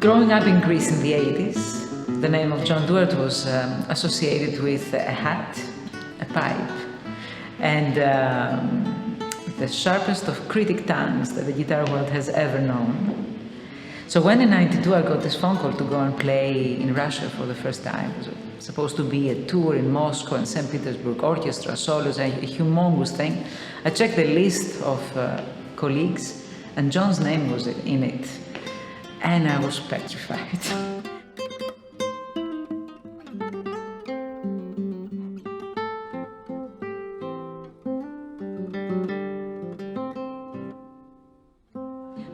Growing up in Greece in the 80s, the name of John Duarte was associated with a hat, a pipe, and the sharpest of critic tongues that the guitar world has ever known. So when in '92 I got this phone call to go and play in Russia for the first time, it was supposed to be a tour in Moscow and St. Petersburg, orchestra, solos, a humongous thing. I checked the list of colleagues and John's name was in it. And I was petrified.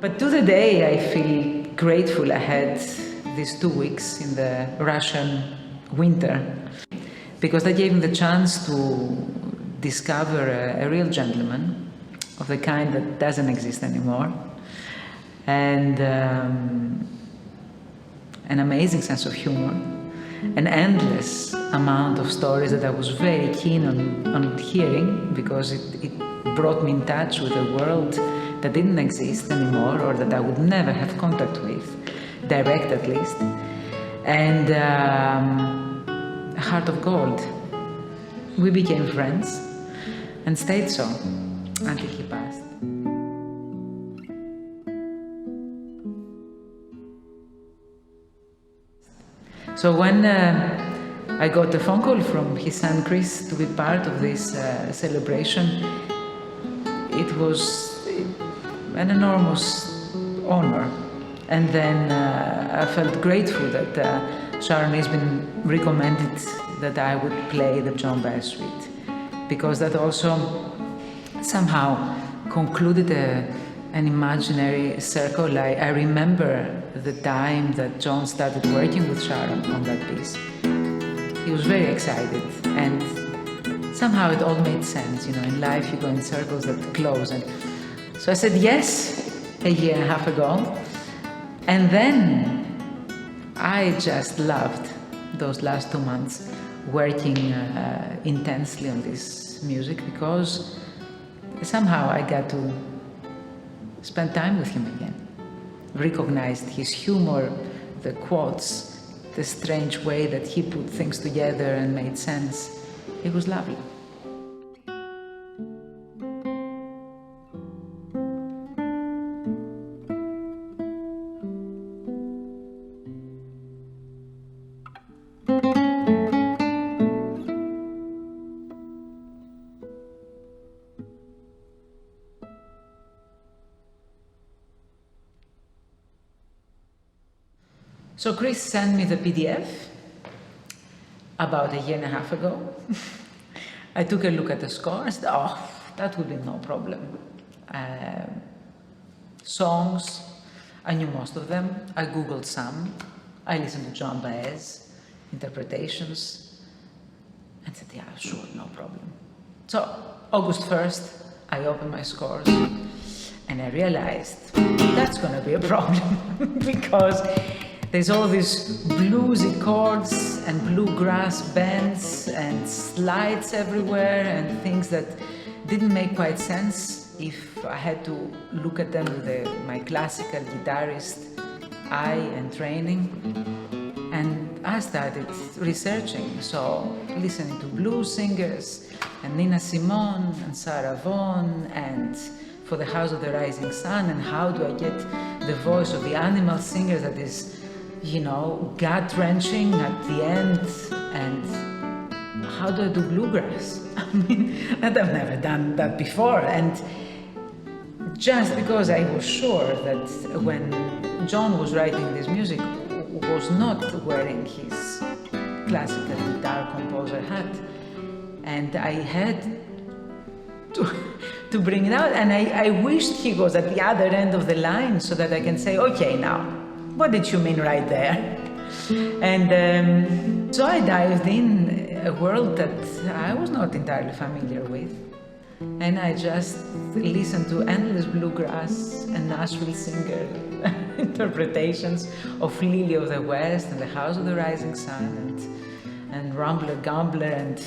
But to the day I feel grateful I had these 2 weeks in the Russian winter, because that gave me the chance to discover a real gentleman of the kind that doesn't exist anymore. And an amazing sense of humor, an endless amount of stories that I was very keen on hearing, because it brought me in touch with a world that didn't exist anymore, or that I would never have contact with, direct at least, and a heart of gold. We became friends and stayed so until he passed. So when I got a phone call from his son Chris to be part of this celebration, it was an enormous honor. And then I felt grateful that Sharon Isbin recommended that I would play the John Bass Suite, because that also somehow concluded an imaginary circle. I remember the time that John started working with Sharon on that piece. He was very excited, and somehow it all made sense. You know, in life you go in circles that close. And so I said yes a year and a half ago, and then I just loved those last 2 months working intensely on this music, because somehow I got to spend time with him again. Recognized his humor, the quotes, the strange way that he put things together and made sense. It was lovely. So Chris sent me the PDF about a year and a half ago. I took a look at the score and said, oh, that would be no problem. Songs, I knew most of them. I Googled some. I listened to John Baez interpretations and said, yeah, sure, no problem. So August 1st, I opened my scores and I realized that's going to be a problem because there's all these bluesy chords and bluegrass bends and slides everywhere and things that didn't make quite sense if I had to look at them with my classical guitarist eye and training. And I started researching, so listening to blues singers and Nina Simone and Sarah Vaughan and For the House of the Rising Sun, and how do I get the voice of the animal singer that is, you know, gut-wrenching at the end, and how do I do bluegrass? I mean, I've never done that before, and just because I was sure that when John was writing this music, was not wearing his classical guitar composer hat, and I had to bring it out, and I wished he was at the other end of the line so that I can say, okay, now, what did you mean right there? And so I dived in a world that I was not entirely familiar with. And I just listened to endless bluegrass and Nashville singer interpretations of Lily of the West and The House of the Rising Sun and Rumbler Gumbler and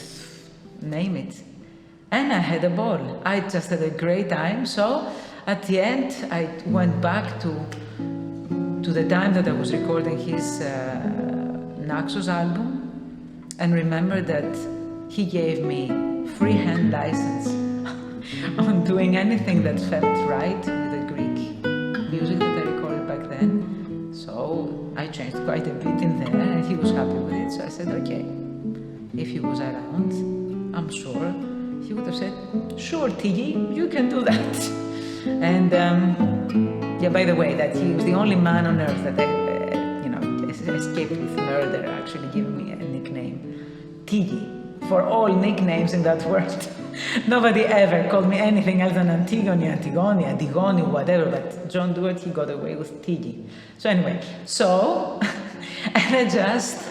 name it. And I had a ball. I just had a great time. So at the end, I went back to to the time that I was recording his Naxos album, and remember that he gave me free hand license on doing anything that felt right with the Greek music that I recorded back then. So I changed quite a bit in there, and he was happy with it. So I said, okay, if he was around, I'm sure he would have said, sure, Tiggy, you can do that. And yeah, by the way, that he was the only man on earth that escaped with murder, actually giving me a nickname, Tiggy. For all nicknames in that world, nobody ever called me anything else than Antigoni, Antigoni, whatever, but John Duarte, he got away with Tiggy. So anyway, and I just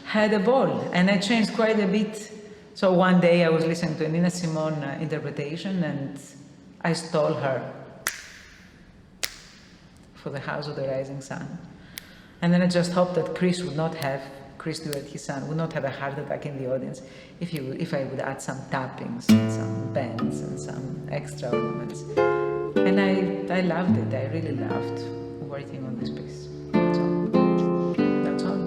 had a ball, and I changed quite a bit. So one day I was listening to a Nina Simone interpretation, and I stole her for the House of the Rising Sun. And then I just hoped that Chris Duarte, his son, would not have a heart attack in the audience if I would add some tappings and some bends and some extra ornaments. And I loved it. I really loved working on this piece. So that's all.